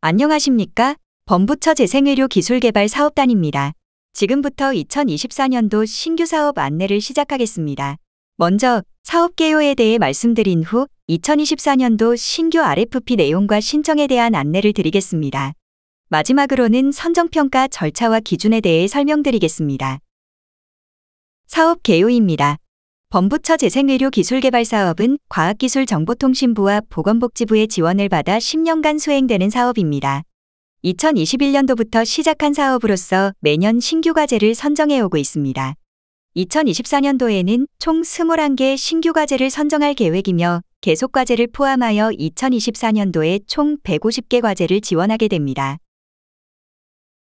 안녕하십니까? 범부처 재생의료기술개발사업단입니다. 지금부터 2024년도 신규 사업 안내를 시작하겠습니다. 먼저 사업 개요에 대해 말씀드린 후 2024년도 신규 RFP 내용과 신청에 대한 안내를 드리겠습니다. 마지막으로는 선정평가 절차와 기준에 대해 설명드리겠습니다. 사업 개요입니다. 범부처 재생의료기술개발사업은 과학기술정보통신부와 보건복지부의 지원을 받아 10년간 수행되는 사업입니다. 2021년도부터 시작한 사업으로서 매년 신규 과제를 선정해 오고 있습니다. 2024년도에는 총 21개 신규 과제를 선정할 계획이며 계속 과제를 포함하여 2024년도에 총 150개 과제를 지원하게 됩니다.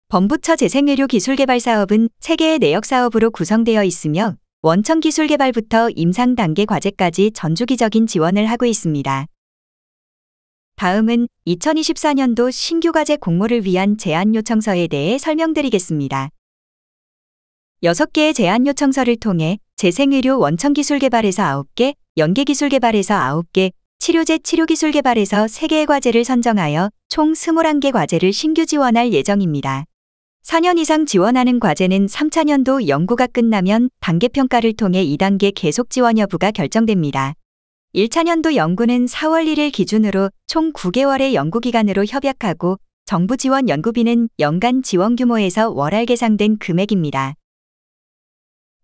범부처 재생의료기술개발사업은 3개의 내역사업으로 구성되어 있으며 원천기술개발부터 임상단계 과제까지 전주기적인 지원을 하고 있습니다. 다음은 2024년도 신규 과제 공모를 위한 제안 요청서에 대해 설명드리겠습니다. 6개의 제안 요청서를 통해 재생의료 원천기술개발에서 9개, 연계기술개발에서 9개, 치료제 치료기술개발에서 3개의 과제를 선정하여 총 21개 과제를 신규 지원할 예정입니다. 4년 이상 지원하는 과제는 3차년도 연구가 끝나면 단계평가를 통해 2단계 계속 지원 여부가 결정됩니다. 1차년도 연구는 4월 1일 기준으로 총 9개월의 연구기간으로 협약하고 정부 지원 연구비는 연간 지원 규모에서 월할 계상된 금액입니다.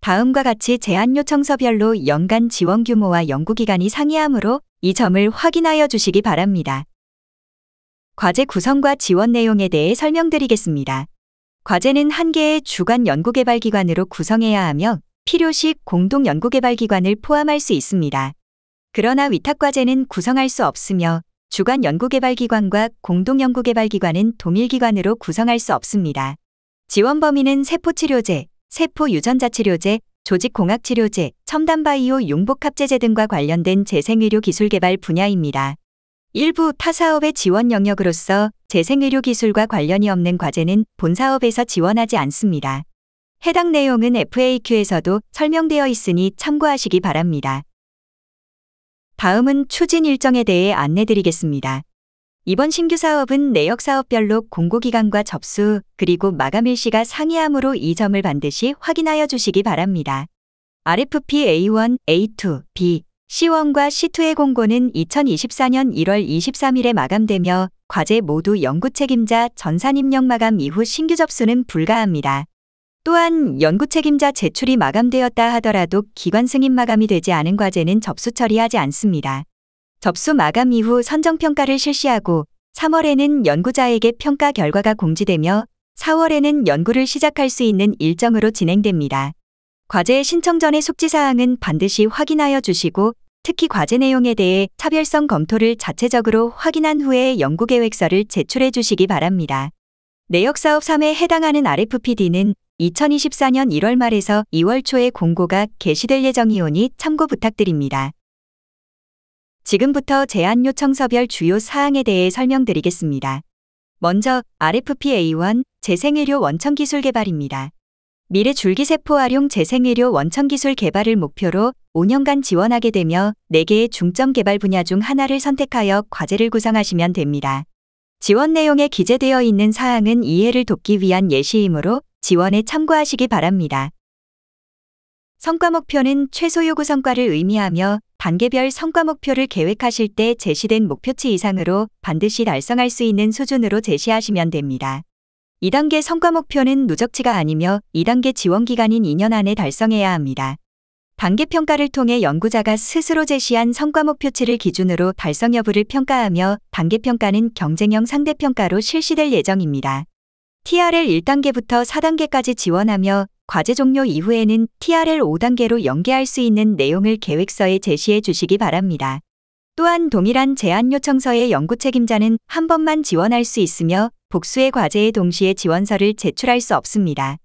다음과 같이 제안 요청서별로 연간 지원 규모와 연구기간이 상이하므로 이 점을 확인하여 주시기 바랍니다. 과제 구성과 지원 내용에 대해 설명드리겠습니다. 과제는 1개의 주관 연구개발기관으로 구성해야 하며 필요시 공동연구개발기관을 포함할 수 있습니다. 그러나 위탁과제는 구성할 수 없으며 주관 연구개발기관과 공동연구개발기관은 동일기관으로 구성할 수 없습니다. 지원 범위는 세포치료제, 세포유전자치료제, 조직공학치료제, 첨단바이오 융복합제제 등과 관련된 재생의료기술개발 분야입니다. 일부 타사업의 지원 영역으로서 재생의료기술과 관련이 없는 과제는 본사업에서 지원하지 않습니다. 해당 내용은 FAQ에서도 설명되어 있으니 참고하시기 바랍니다. 다음은 추진 일정에 대해 안내드리겠습니다. 이번 신규 사업은 내역 사업별로 공고기간과 접수 그리고 마감 일시가 상이하므로 이 점을 반드시 확인하여 주시기 바랍니다. RFP A1, A2, B, C1과 C2의 공고는 2024년 1월 23일에 마감되며 과제 모두 연구책임자 전산 입력 마감 이후 신규 접수는 불가합니다. 또한 연구책임자 제출이 마감되었다 하더라도 기관 승인 마감이 되지 않은 과제는 접수 처리하지 않습니다. 접수 마감 이후 선정평가를 실시하고 3월에는 연구자에게 평가 결과가 공지되며 4월에는 연구를 시작할 수 있는 일정으로 진행됩니다. 과제 신청 전의 숙지사항은 반드시 확인하여 주시고 특히 과제 내용에 대해 차별성 검토를 자체적으로 확인한 후에 연구계획서를 제출해 주시기 바랍니다. 내역사업 3에 해당하는 RFPD는 2024년 1월 말에서 2월 초에 공고가 게시될 예정이오니 참고 부탁드립니다. 지금부터 제안 요청서별 주요 사항에 대해 설명드리겠습니다. 먼저 RFP A1 재생의료 원천기술 개발입니다. 미래 줄기세포 활용 재생의료 원천기술 개발을 목표로 5년간 지원하게 되며 4개의 중점 개발 분야 중 하나를 선택하여 과제를 구성하시면 됩니다. 지원 내용에 기재되어 있는 사항은 이해를 돕기 위한 예시이므로 지원에 참고하시기 바랍니다. 성과 목표는 최소 요구 성과를 의미하며 단계별 성과 목표를 계획하실 때 제시된 목표치 이상으로 반드시 달성할 수 있는 수준으로 제시하시면 됩니다. 2단계 성과 목표는 누적치가 아니며 2단계 지원 기간인 2년 안에 달성해야 합니다. 단계 평가를 통해 연구자가 스스로 제시한 성과 목표치를 기준으로 달성 여부를 평가하며 단계 평가는 경쟁형 상대평가로 실시될 예정입니다. TRL 1단계부터 4단계까지 지원하며 과제 종료 이후에는 TRL 5단계로 연계할 수 있는 내용을 계획서에 제시해 주시기 바랍니다. 또한 동일한 제안 요청서의 연구 책임자는 한 번만 지원할 수 있으며 복수의 과제에 동시에 지원서를 제출할 수 없습니다.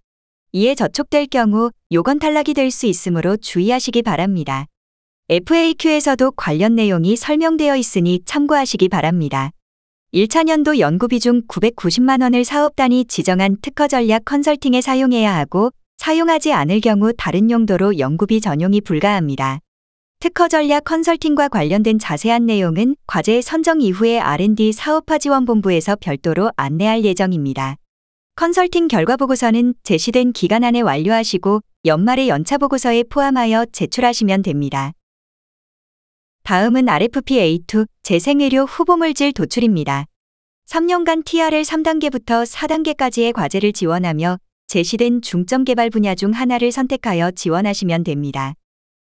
이에 저촉될 경우 요건 탈락이 될 수 있으므로 주의하시기 바랍니다. FAQ에서도 관련 내용이 설명되어 있으니 참고하시기 바랍니다. 1차년도 연구비 중 990만 원을 사업단이 지정한 특허 전략 컨설팅에 사용해야 하고 사용하지 않을 경우 다른 용도로 연구비 전용이 불가합니다. 특허 전략 컨설팅과 관련된 자세한 내용은 과제 선정 이후에 R&D 사업화 지원본부에서 별도로 안내할 예정입니다. 컨설팅 결과 보고서는 제시된 기간 안에 완료하시고 연말에 연차 보고서에 포함하여 제출하시면 됩니다. 다음은 RFP-A2 재생의료 후보물질 도출입니다. 3년간 TRL 3단계부터 4단계까지의 과제를 지원하며 제시된 중점 개발 분야 중 하나를 선택하여 지원하시면 됩니다.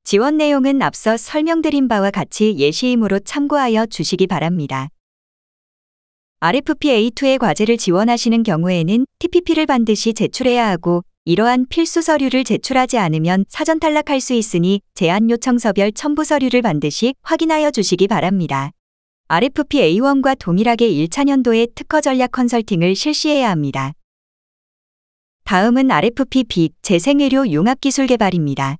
지원 내용은 앞서 설명드린 바와 같이 예시이므로 참고하여 주시기 바랍니다. RFP-A2의 과제를 지원하시는 경우에는 TPP를 반드시 제출해야 하고 이러한 필수 서류를 제출하지 않으면 사전 탈락할 수 있으니 제안 요청서별 첨부 서류를 반드시 확인하여 주시기 바랍니다. RFP-A1과 동일하게 1차 년도에 특허 전략 컨설팅을 실시해야 합니다. 다음은 RFP-B 재생의료 융합기술 개발입니다.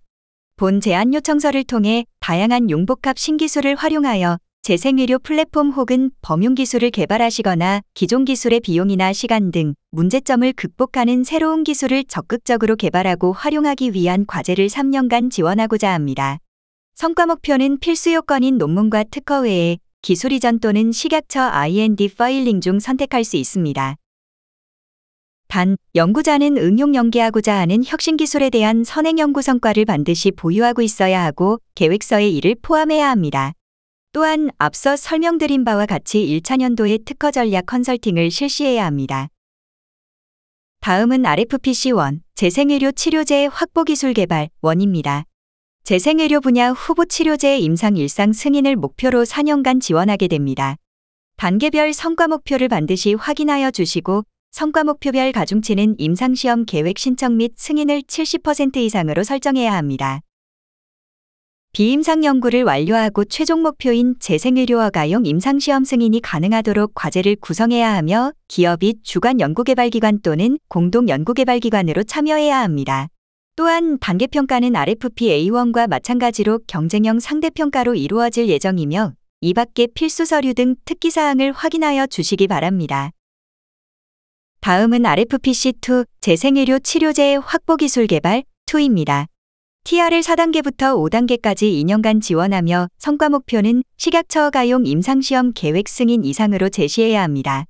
본 제안 요청서를 통해 다양한 융복합 신기술을 활용하여 재생의료 플랫폼 혹은 범용 기술을 개발하시거나 기존 기술의 비용이나 시간 등 문제점을 극복하는 새로운 기술을 적극적으로 개발하고 활용하기 위한 과제를 3년간 지원하고자 합니다. 성과 목표는 필수 요건인 논문과 특허 외에 기술 이전 또는 식약처 IND 파일링 중 선택할 수 있습니다. 단, 연구자는 응용 연계하고자 하는 혁신 기술에 대한 선행 연구 성과를 반드시 보유하고 있어야 하고 계획서에 이를 포함해야 합니다. 또한 앞서 설명드린 바와 같이 1차 년도에 특허 전략 컨설팅을 실시해야 합니다. 다음은 RFP-C1 재생의료 치료제 확보 기술 개발 1입니다. 재생의료 분야 후보 치료제 임상 일상 승인을 목표로 4년간 지원하게 됩니다. 단계별 성과 목표를 반드시 확인하여 주시고 성과 목표별 가중치는 임상시험 계획 신청 및 승인을 70% 이상으로 설정해야 합니다. 비임상 연구를 완료하고 최종 목표인 재생의료 허가용 임상시험 승인이 가능하도록 과제를 구성해야 하며 기업이 주관 연구개발기관 또는 공동 연구개발기관으로 참여해야 합니다. 또한 단계평가는 RFP-A1과 마찬가지로 경쟁형 상대평가로 이루어질 예정이며 이 밖에 필수 서류 등 특기사항을 확인하여 주시기 바랍니다. 다음은 RFP-C2 재생의료 치료제 확보 기술 개발 2입니다. TRL 4단계부터 5단계까지 2년간 지원하며 성과 목표는 식약처 허가용 임상시험 계획 승인 이상으로 제시해야 합니다.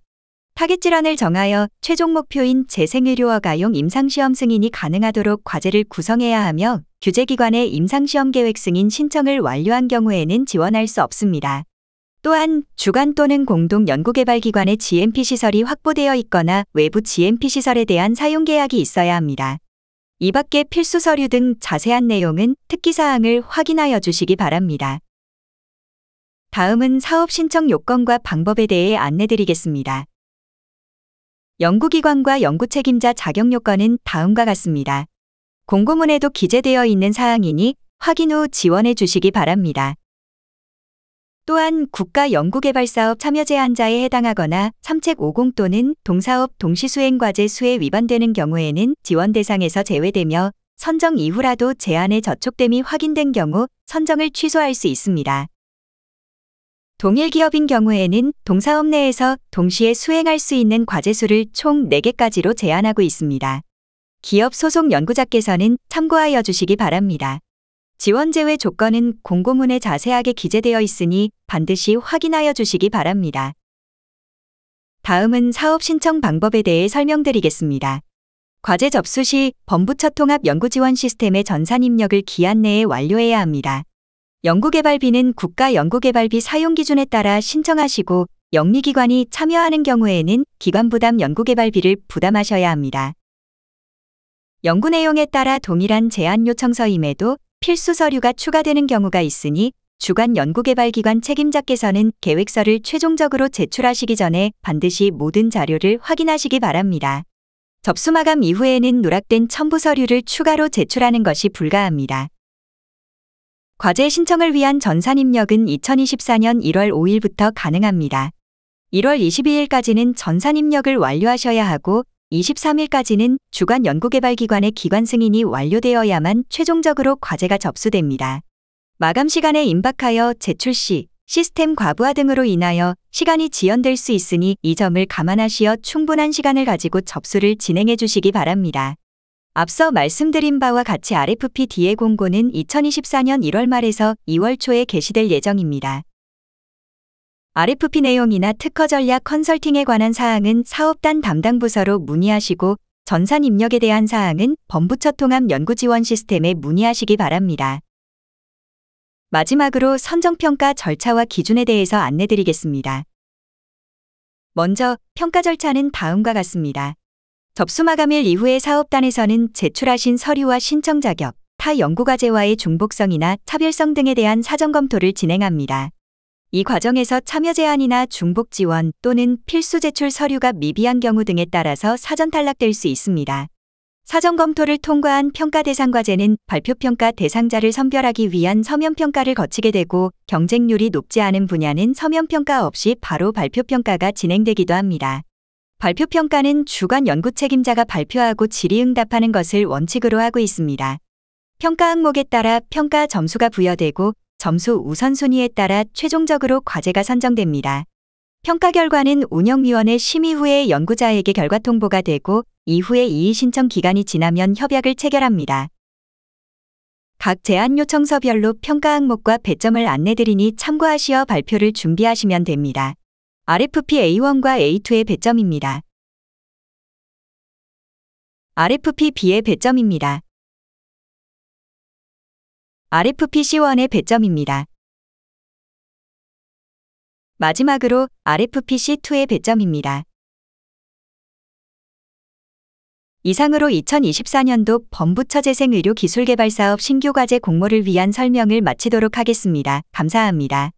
타겟 질환을 정하여 최종 목표인 재생의료 허가용 임상시험 승인이 가능하도록 과제를 구성해야 하며 규제기관의 임상시험 계획 승인 신청을 완료한 경우에는 지원할 수 없습니다. 또한 주관 또는 공동 연구개발기관의 GMP 시설이 확보되어 있거나 외부 GMP 시설에 대한 사용 계약이 있어야 합니다. 이 밖에 필수 서류 등 자세한 내용은 특기사항을 확인하여 주시기 바랍니다. 다음은 사업 신청 요건과 방법에 대해 안내드리겠습니다. 연구기관과 연구책임자 자격 요건은 다음과 같습니다. 공고문에도 기재되어 있는 사항이니 확인 후 지원해 주시기 바랍니다. 또한 국가연구개발사업 참여 제한자에 해당하거나 삼책 50 또는 동사업 동시수행과제 수에 위반되는 경우에는 지원 대상에서 제외되며 선정 이후라도 제한의 저촉됨이 확인된 경우 선정을 취소할 수 있습니다. 동일 기업인 경우에는 동사업 내에서 동시에 수행할 수 있는 과제수를 총 4개까지로 제한하고 있습니다. 기업 소속 연구자께서는 참고하여 주시기 바랍니다. 지원 제외 조건은 공고문에 자세하게 기재되어 있으니 반드시 확인하여 주시기 바랍니다. 다음은 사업 신청 방법에 대해 설명드리겠습니다. 과제 접수 시 범부처 통합 연구지원 시스템의 전산 입력을 기한 내에 완료해야 합니다. 연구개발비는 국가 연구개발비 사용 기준에 따라 신청하시고 영리기관이 참여하는 경우에는 기관 부담 연구개발비를 부담하셔야 합니다. 연구 내용에 따라 동일한 제안 요청서임에도 필수 서류가 추가되는 경우가 있으니 주관 연구개발기관 책임자께서는 계획서를 최종적으로 제출하시기 전에 반드시 모든 자료를 확인하시기 바랍니다. 접수 마감 이후에는 누락된 첨부 서류를 추가로 제출하는 것이 불가합니다. 과제 신청을 위한 전산 입력은 2024년 1월 5일부터 가능합니다. 1월 22일까지는 전산 입력을 완료하셔야 하고 23일까지는 주관 연구개발기관의 기관 승인이 완료되어야만 최종적으로 과제가 접수됩니다. 마감 시간에 임박하여 제출 시 시스템 과부하 등으로 인하여 시간이 지연될 수 있으니 이 점을 감안하시어 충분한 시간을 가지고 접수를 진행해 주시기 바랍니다. 앞서 말씀드린 바와 같이 RFP-D의 공고는 2024년 1월 말에서 2월 초에 게시될 예정입니다. RFP 내용이나 특허 전략 컨설팅에 관한 사항은 사업단 담당 부서로 문의하시고 전산 입력에 대한 사항은 범부처 통합 연구 지원 시스템에 문의하시기 바랍니다. 마지막으로 선정평가 절차와 기준에 대해서 안내드리겠습니다. 먼저 평가 절차는 다음과 같습니다. 접수 마감일 이후에 사업단에서는 제출하신 서류와 신청 자격, 타 연구과제와의 중복성이나 차별성 등에 대한 사전 검토를 진행합니다. 이 과정에서 참여 제한이나 중복 지원 또는 필수 제출 서류가 미비한 경우 등에 따라서 사전 탈락될 수 있습니다. 사전 검토를 통과한 평가 대상 과제는 발표평가 대상자를 선별하기 위한 서면평가를 거치게 되고 경쟁률이 높지 않은 분야는 서면평가 없이 바로 발표평가가 진행되기도 합니다. 발표평가는 주관 연구 책임자가 발표하고 질의응답하는 것을 원칙으로 하고 있습니다. 평가 항목에 따라 평가 점수가 부여되고 점수 우선순위에 따라 최종적으로 과제가 선정됩니다. 평가 결과는 운영위원회 심의 후에 연구자에게 결과 통보가 되고 이후에 이의 신청 기간이 지나면 협약을 체결합니다. 각 제안 요청서별로 평가 항목과 배점을 안내드리니 참고하시어 발표를 준비하시면 됩니다. RFP A1과 A2의 배점입니다. RFP B의 배점입니다. RFP C1의 배점입니다. 마지막으로 RFP C2의 배점입니다. 이상으로 2024년도 범부처 재생의료 기술개발사업 신규 과제 공모를 위한 설명을 마치도록 하겠습니다. 감사합니다.